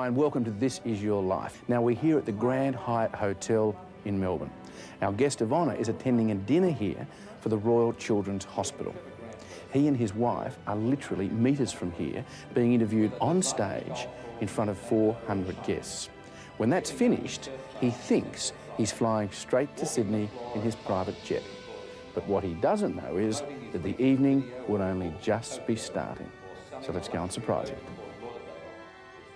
Hi and welcome to This Is Your Life. Now we're here at the Grand Hyatt Hotel in Melbourne. Our guest of honour is attending a dinner here for the Royal Children's Hospital. He and his wife are literally metres from here, being interviewed on stage in front of 400 guests. When that's finished, he thinks he's flying straight to Sydney in his private jet. But what he doesn't know is that the evening will only just be starting. So let's go and surprise him.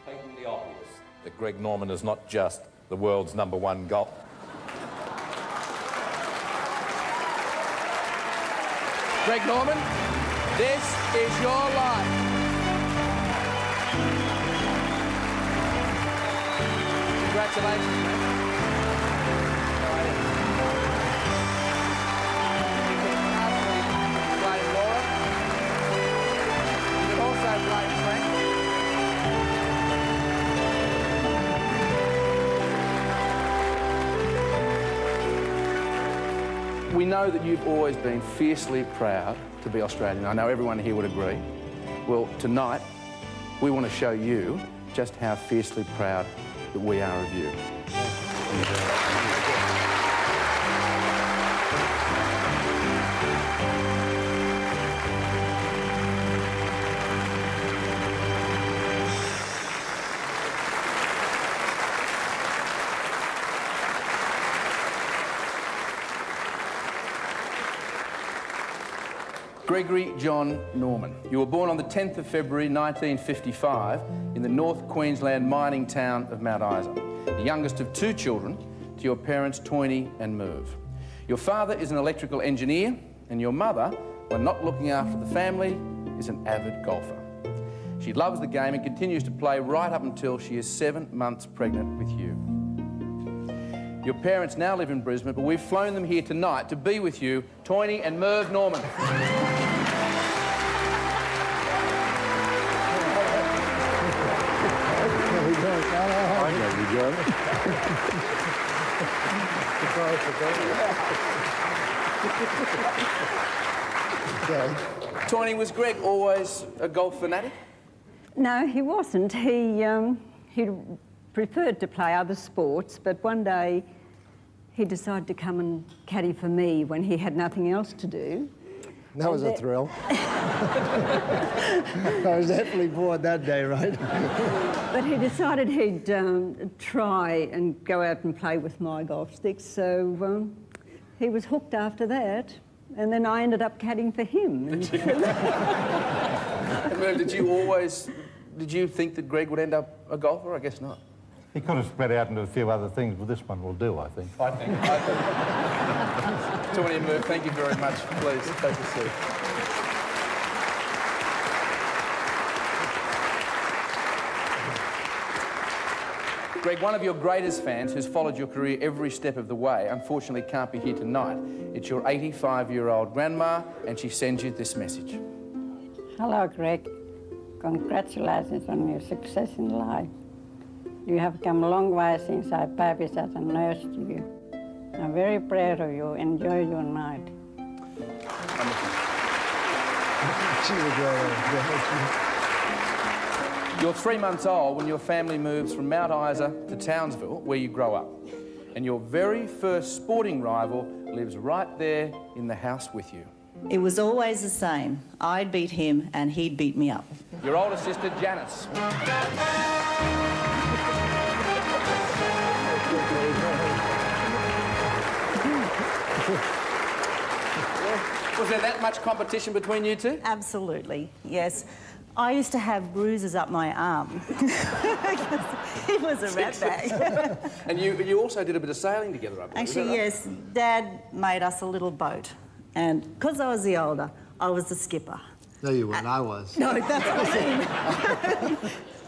It's patently obvious that Greg Norman is not just the world's #1 golf. Greg Norman, this is your life. Congratulations, mate. How are you? You can blame Laura. You can also blame Frank. We know that you've always been fiercely proud to be Australian. I know everyone here would agree. Well, tonight, we want to show you just how fiercely proud that we are of you. Gregory John Norman. You were born on the 10th of February 1955 in the North Queensland mining town of Mount Isa, the youngest of 2 children to your parents Toyne and Merv. Your father is an electrical engineer and your mother, when not looking after the family, is an avid golfer. She loves the game and continues to play right up until she is 7 months pregnant with you. Your parents now live in Brisbane, but we've flown them here tonight to be with you, Toyne and Merv Norman. Toyne, was Greg always a golf fanatic? No, he wasn't. He preferred to play other sports, but one day he decided to come and caddy for me when he had nothing else to do. That was a thrill. I was definitely bored that day, right? But he decided he'd try and go out and play with my golf sticks, so he was hooked after that. And then I ended up caddying for him. Merv, did you think that Greg would end up a golfer? I guess not. He could have spread out into a few other things, but this one will do, I think. I think. Toyne and Merv, thank you very much. Please, take a seat. Greg, one of your greatest fans who's followed your career every step of the way, unfortunately can't be here tonight. It's your 85-year-old grandma, and she sends you this message. Hello, Greg. Congratulations on your success in life. You have come a long way since I babysat and nursed you. I'm very proud of you. Enjoy your night. You're 3 months old when your family moves from Mount Isa to Townsville, where you grow up. And your very first sporting rival lives right there in the house with you. It was always the same. I'd beat him and he'd beat me up. Your older sister, Janice. Was there that much competition between you two? Absolutely, yes. I used to have bruises up my arm. He was a ratbag. And you also did a bit of sailing together, I believe. Actually, yes. Dad made us a little boat. And because I was the older, I was the skipper. No, you weren't. I was. No, that's what I mean.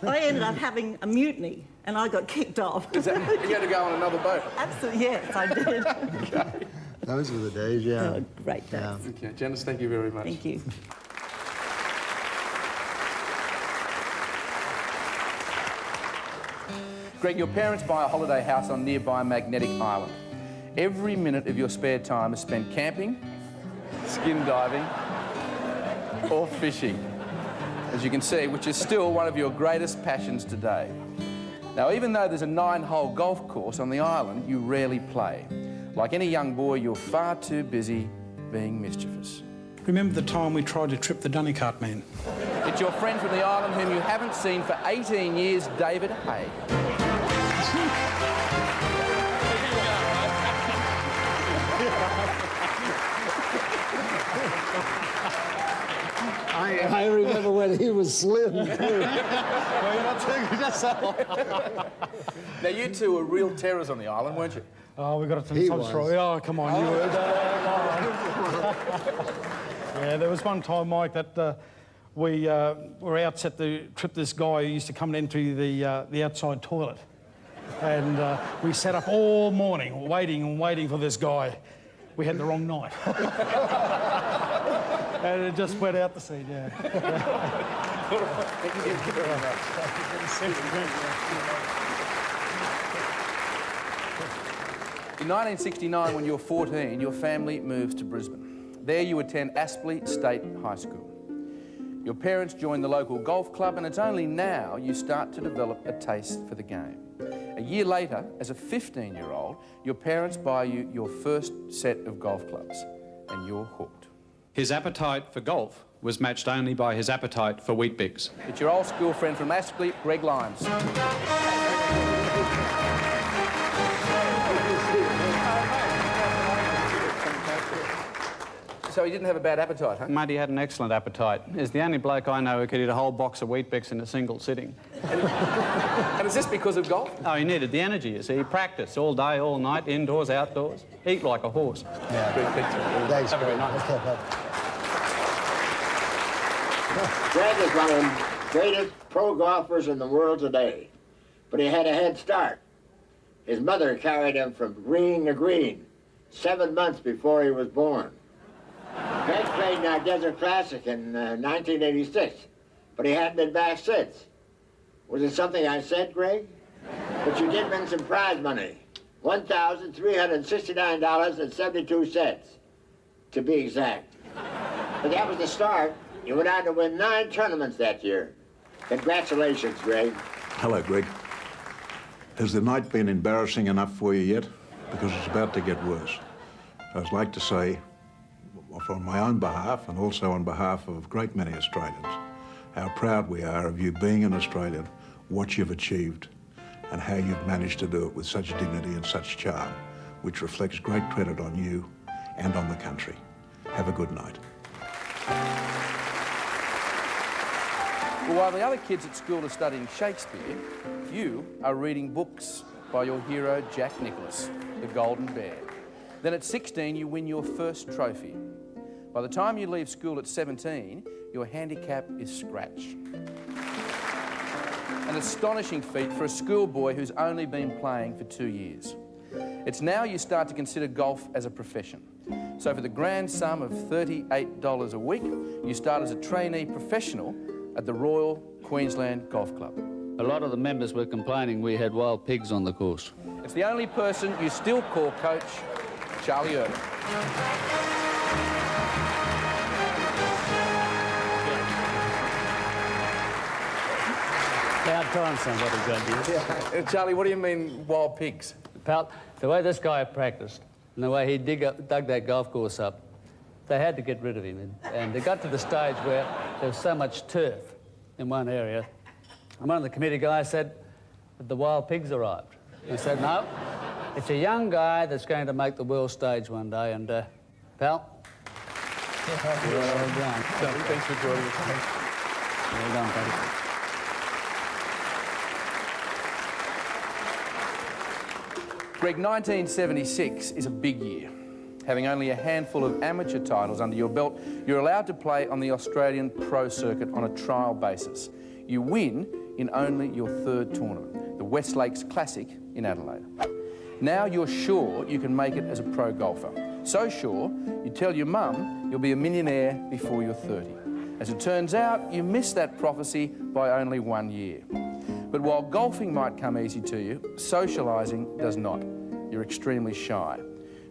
I ended up having a mutiny and I got kicked off. You had to go on another boat? Absolutely, yes, I did. Okay. Those were the days, yeah. Oh, great days. Yeah. Okay, Janice, thank you very much. Thank you. Greg, your parents buy a holiday house on nearby Magnetic Island. Every minute of your spare time is spent camping, skin diving, or fishing, as you can see, which is still one of your greatest passions today. Now, even though there's a 9-hole golf course on the island, you rarely play. Like any young boy, you're far too busy being mischievous. Remember the time we tried to trip the Dunnicart man? It's your friend from the island whom you haven't seen for 18 years, David Hay. I remember when he was slim, too. Now, you two were real terrors on the island, weren't you? Oh, we got it He some was. story. Oh, come on, you were. Yeah, there was one time, Mike, that we were out set to trip this guy who used to come into the outside toilet. And we sat up all morning waiting and waiting for this guy. We had the wrong night. And it just went out the scene, yeah. In 1969, when you were 14, your family moves to Brisbane. There you attend Aspley State High School. Your parents join the local golf club, and it's only now you start to develop a taste for the game. A year later, as a 15-year-old, your parents buy you your first set of golf clubs, and you're hooked. His appetite for golf was matched only by his appetite for Weet-Bix. It's your old school friend from Aspley, Greg Lyons. So he didn't have a bad appetite, huh? Mate, he had an excellent appetite. He's the only bloke I know who could eat a whole box of Weet-Bix in a single sitting. And is this because of golf? Oh, he needed the energy, you see. He practiced all day, all night, indoors, outdoors. Eat like a horse. Yeah. Good picture. Thanks, Have a Greg. good night. Greg is one of the greatest pro golfers in the world today, but he had a head start. His mother carried him from green to green 7 months before he was born. Greg played in our Desert Classic in 1986, but he hadn't been back since. Was it something I said, Greg? But you did win some prize money, $1,369.72, to be exact. But that was the start. You went on to win 9 tournaments that year. Congratulations, Greg. Hello, Greg. Has the night been embarrassing enough for you yet? Because it's about to get worse. I'd like to say, on my own behalf and also on behalf of a great many Australians, how proud we are of you being an Australian, what you've achieved, and how you've managed to do it with such dignity and such charm, which reflects great credit on you and on the country. Have a good night. Well, while the other kids at school are studying Shakespeare, you are reading books by your hero, Jack Nicklaus, the Golden Bear. Then at 16, you win your first trophy. By the time you leave school at 17, your handicap is scratch. An astonishing feat for a schoolboy who's only been playing for 2 years. It's now you start to consider golf as a profession. So for the grand sum of $38 a week, you start as a trainee professional at the Royal Queensland Golf Club. A lot of the members were complaining we had wild pigs on the course. It's the only person you still call coach, Charlie Irvin. About time somebody got you. Charlie, what do you mean, wild pigs? Pal, the way this guy practiced and the way he dug that golf course up, they had to get rid of him. And they got to the stage where there was so much turf in one area. And one of the committee guys said that the wild pigs arrived. He said, no, it's a young guy that's going to make the world stage one day. And, pal, well done. Thanks for joining us. Well done, buddy. Greg, 1976 is a big year. Having only a handful of amateur titles under your belt, you're allowed to play on the Australian pro circuit on a trial basis. You win in only your third tournament, the West Lakes Classic in Adelaide. Now you're sure you can make it as a pro golfer. So sure, you tell your mum you'll be a millionaire before you're 30. As it turns out, you missed that prophecy by only 1 year. But while golfing might come easy to you, socialising does not. You're extremely shy.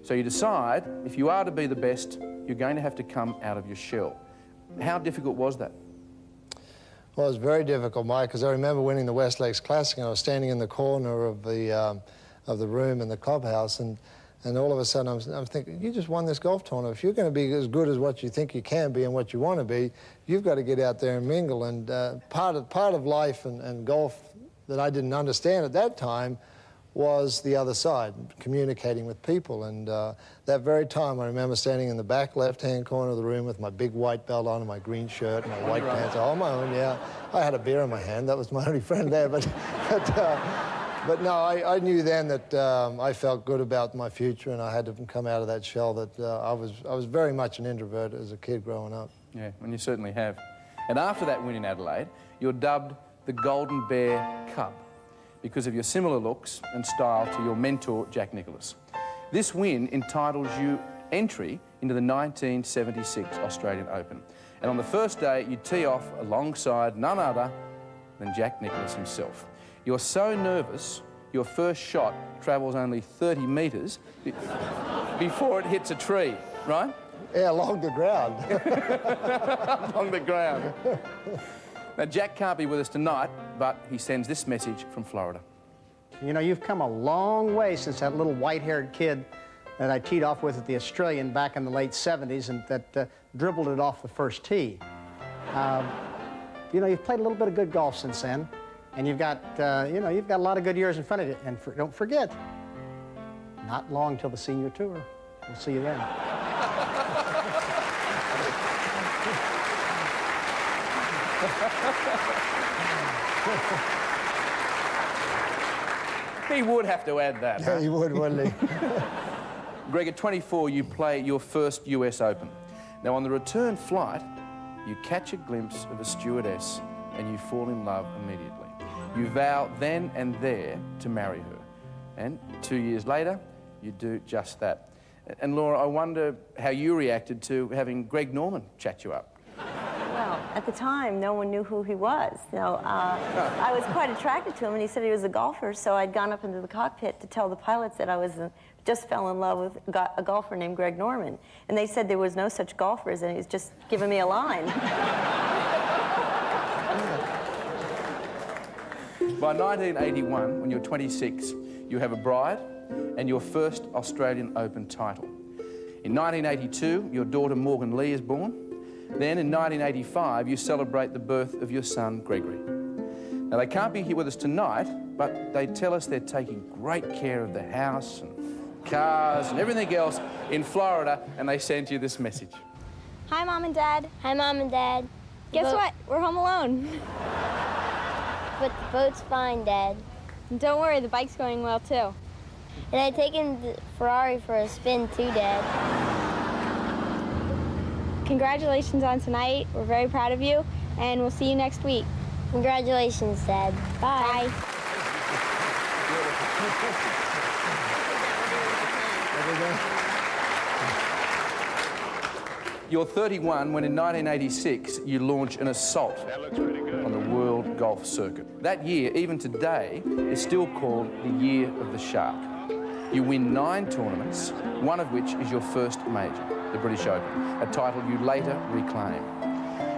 So you decide, if you are to be the best, you're going to have to come out of your shell. How difficult was that? Well, it was very difficult, Mike, because I remember winning the West Lakes Classic, and I was standing in the corner of the room in the clubhouse, and all of a sudden I'm thinking, you just won this golf tournament. If you're going to be as good as what you think you can be and what you want to be, you've got to get out there and mingle. And part of life and golf that I didn't understand at that time was the other side, communicating with people. And that very time, I remember standing in the back left-hand corner of the room with my big white belt on and my green shirt and my white pants, all my own, yeah. I had a beer in my hand. That was my only friend there. But no, I knew then that I felt good about my future, and I had to come out of that shell that I was very much an introvert as a kid growing up. Yeah, and you certainly have. And after that win in Adelaide, you're dubbed the Golden Bear Cub because of your similar looks and style to your mentor, Jack Nicklaus. This win entitles you entry into the 1976 Australian Open. And on the first day, you tee off alongside none other than Jack Nicklaus himself. You're so nervous, your first shot travels only 30 metres before it hits a tree, right? Yeah, along the ground. Along the ground. Now, Jack can't be with us tonight, but he sends this message from Florida. You know, you've come a long way since that little white-haired kid that I teed off with at the Australian back in the late 70s and that dribbled it off the first tee. You know, you've played a little bit of good golf since then, and you've got, you know, you've got a lot of good years in front of you. And don't forget, not long till the senior tour. We'll see you then. He would have to add that. Yeah, he would, wouldn't he? Greg, at 24, you play your first US Open. Now, on the return flight, you catch a glimpse of a stewardess and you fall in love immediately. You vow then and there to marry her. And 2 years later, you do just that. And Laura, I wonder how you reacted to having Greg Norman chat you up. Well, at the time, no one knew who he was. So I was quite attracted to him, and he said he was a golfer, so I'd gone up into the cockpit to tell the pilots that I was just fell in love with a golfer named Greg Norman. And they said there was no such golfers, and he was just giving me a line. By 1981, when you're 26, you have a bride and your first Australian Open title. In 1982, your daughter Morgan Lee is born. Then in 1985, you celebrate the birth of your son, Gregory. Now, they can't be here with us tonight, but they tell us they're taking great care of the house and cars and everything else in Florida, and they sent you this message. Hi, Mom and Dad. Hi, Mom and Dad. Guess what? We're home alone. But the boat's fine, Dad. And don't worry, the bike's going well, too. And I've taken the Ferrari for a spin, too, Dad. Congratulations on tonight. We're very proud of you, and we'll see you next week. Congratulations, Dad. Bye. You're 31 when in 1986 you launch an assault on the world golf circuit. That year, even today, is still called the Year of the Shark. You win 9 tournaments, one of which is your first major, the British Open, a title you later reclaim.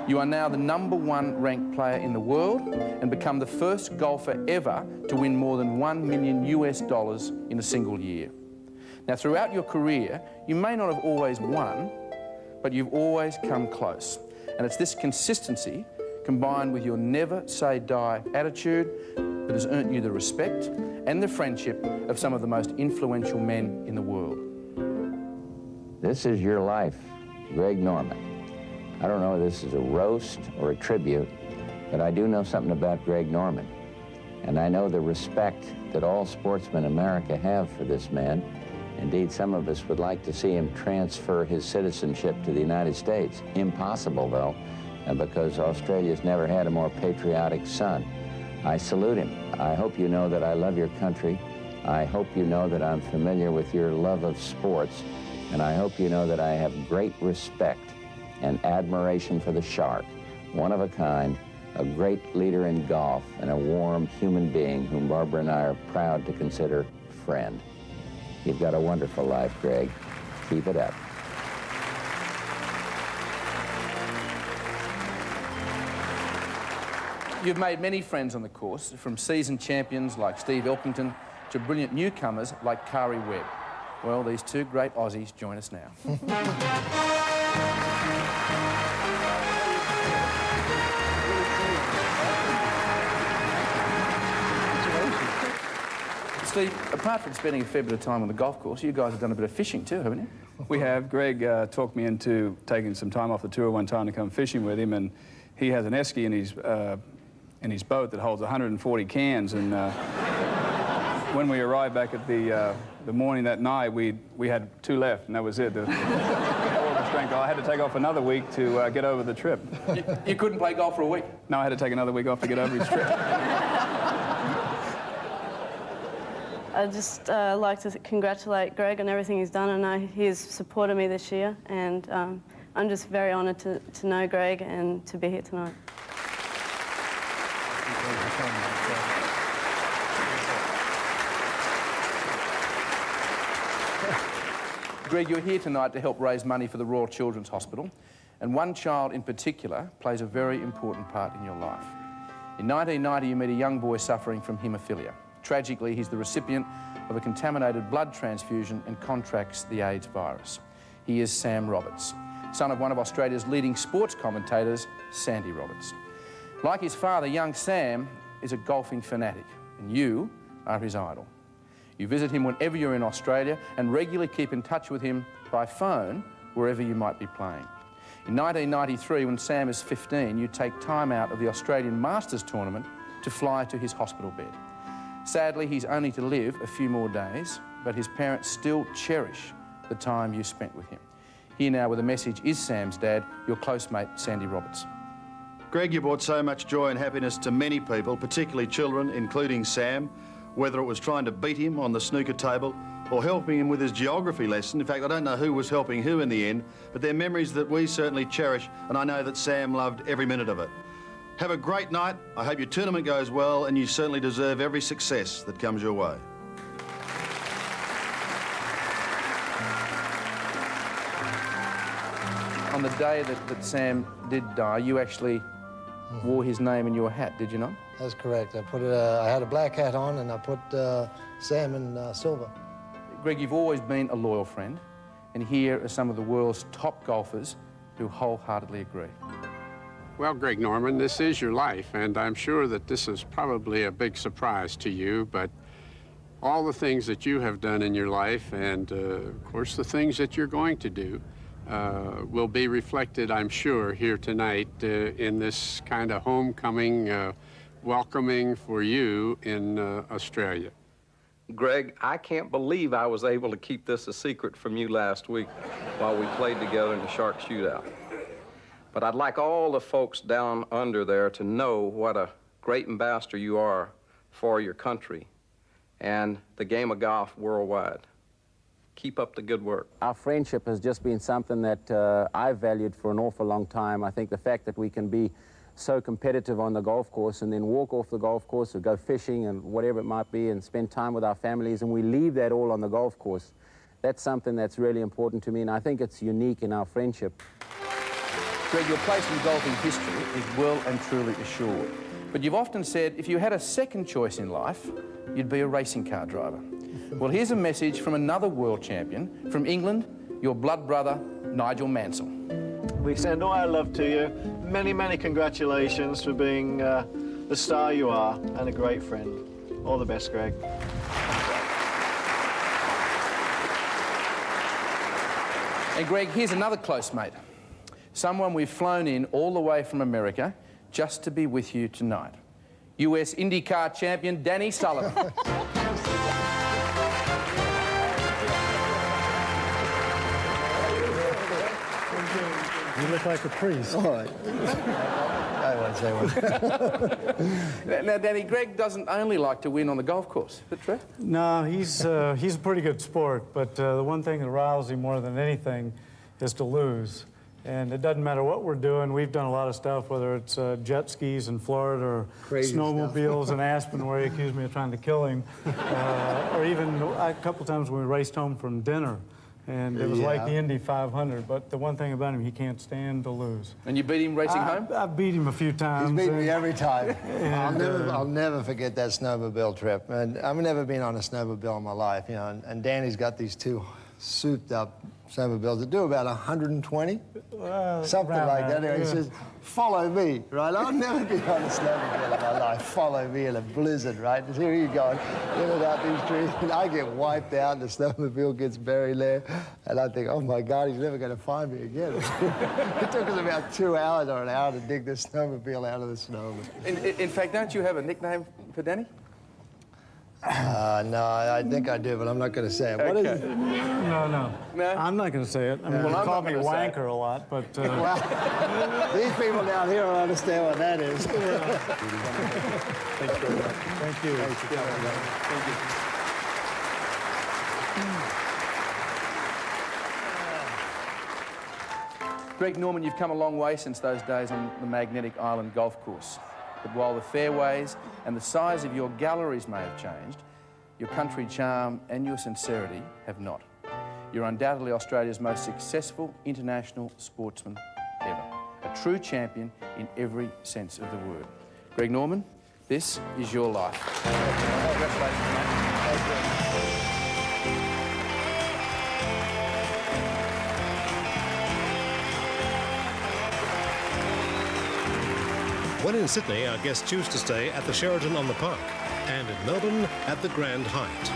You are now the #1 ranked player in the world and become the first golfer ever to win more than $1 million in a single year. Now, throughout your career, you may not have always won, but you've always come close. And it's this consistency, combined with your never-say-die attitude, that has earned you the respect and the friendship of some of the most influential men in the world. This is your life, Greg Norman. I don't know if this is a roast or a tribute, but I do know something about Greg Norman. And I know the respect that all sportsmen in America have for this man. Indeed, some of us would like to see him transfer his citizenship to the United States. Impossible, though, because Australia's never had a more patriotic son. I salute him. I hope you know that I love your country. I hope you know that I'm familiar with your love of sports. And I hope you know that I have great respect and admiration for the Shark, one of a kind, a great leader in golf, and a warm human being whom Barbara and I are proud to consider friend. You've got a wonderful life, Greg. Keep it up. You've made many friends on the course, from seasoned champions like Steve Elkington to brilliant newcomers like Kari Webb. Well, these two great Aussies join us now. Steve, apart from spending a fair bit of time on the golf course, you guys have done a bit of fishing too, haven't you? We have. Greg talked me into taking some time off the tour one time to come fishing with him, and he has an esky in his boat that holds 140 cans, and when we arrived back at the morning that night, we had 2 left, and that was it. The strength. I had to take off another week to get over the trip. You couldn't play golf for a week? No, I had to take another week off to get over his trip. I'd just like to congratulate Greg on everything he's done. I know he has supported me this year, and I'm just very honoured to know Greg and to be here tonight. Greg, you're here tonight to help raise money for the Royal Children's Hospital, and one child in particular plays a very important part in your life. In 1990, you meet a young boy suffering from haemophilia. Tragically, he's the recipient of a contaminated blood transfusion and contracts the AIDS virus. He is Sam Roberts, son of one of Australia's leading sports commentators, Sandy Roberts. Like his father, young Sam is a golfing fanatic, and you are his idol. You visit him whenever you're in Australia and regularly keep in touch with him by phone wherever you might be playing. In 1993, when Sam is 15, you take time out of the Australian Masters tournament to fly to his hospital bed. Sadly, he's only to live a few more days, but his parents still cherish the time you spent with him. Here now with a message is Sam's dad, your close mate, Sandy Roberts. Greg, you brought so much joy and happiness to many people, particularly children, including Sam, whether it was trying to beat him on the snooker table or helping him with his geography lesson. In fact, I don't know who was helping who in the end, but they're memories that we certainly cherish, and I know that Sam loved every minute of it. Have a great night. I hope your tournament goes well, and you certainly deserve every success that comes your way. On the day that Sam did die, you actually wore his name in your hat, did you not? That's correct. I had a black hat on, and I put Sam in silver. Greg, you've always been a loyal friend, and here are some of the world's top golfers who wholeheartedly agree. Well, Greg Norman, this is your life, and I'm sure that this is probably a big surprise to you, but all the things that you have done in your life, and of course the things that you're going to do, will be reflected, I'm sure, here tonight in this kind of homecoming, welcoming for you in Australia. Greg, I can't believe I was able to keep this a secret from you last week while we played together in the Shark Shootout. But I'd like all the folks down under there to know what a great ambassador you are for your country and the game of golf worldwide. Keep up the good work. Our friendship has just been something that I've valued for an awful long time. I think the fact that we can be so competitive on the golf course and then walk off the golf course or go fishing and whatever it might be and spend time with our families, and we leave that all on the golf course, that's something that's really important to me, and I think it's unique in our friendship. Greg, your place in golfing history is well and truly assured. But you've often said if you had a second choice in life, you'd be a racing car driver. Well, here's a message from another world champion, from England, your blood brother, Nigel Mansell. We send all our love to you. Many, many congratulations for being the star you are and a great friend. All the best, Greg. And Greg, here's another close mate. Someone we've flown in all the way from America just to be with you tonight. US IndyCar champion, Danny Sullivan. You look like a priest. All right. I won't say one. Now, Danny, Greg doesn't only like to win on the golf course. Is that true? No, he's a pretty good sport, but the one thing that riles him more than anything is to lose. And it doesn't matter what we're doing. We've done a lot of stuff, whether it's jet skis in Florida or crazy snowmobiles in Aspen, where he accused me of trying to kill him, or even a couple times when we raced home from dinner. And it was like the Indy 500, but the one thing about him, he can't stand to lose. And you beat him racing home? I beat him a few times. He's beat me every time. And, I'll never forget that snowmobile trip. And I've never been on a snowmobile in my life, you know. And Danny's got these two souped-up snowmobiles that do about 120, something like that. Anyway, he says, "Follow me," right? I'll never be on a snowmobile in my life. Follow me in a blizzard, right? And here you go, in and out these trees, and I get wiped out, and the snowmobile gets buried there, and I think, oh my God, he's never going to find me again. It took us about 2 hours or an hour to dig this snowmobile out of the snow. In fact, don't you have a nickname for Danny? No, I think I do, but I'm not going to say it. What is it? No. I'm not going to say it. I mean, Well, you I'm call not me gonna say wanker a lot, but... Well, these people down here don't understand what that is. Thank you. Thank you. Thank you. Greg Norman, you've come a long way since those days on the magnetic island golf course. But while the fairways and the size of your galleries may have changed, your country charm and your sincerity have not. You're undoubtedly Australia's most successful international sportsman ever. A true champion in every sense of the word. Greg Norman, this is your life. Congratulations, mate. When in Sydney, our guests choose to stay at the Sheraton on the Park, and in Melbourne at the Grand Hyatt.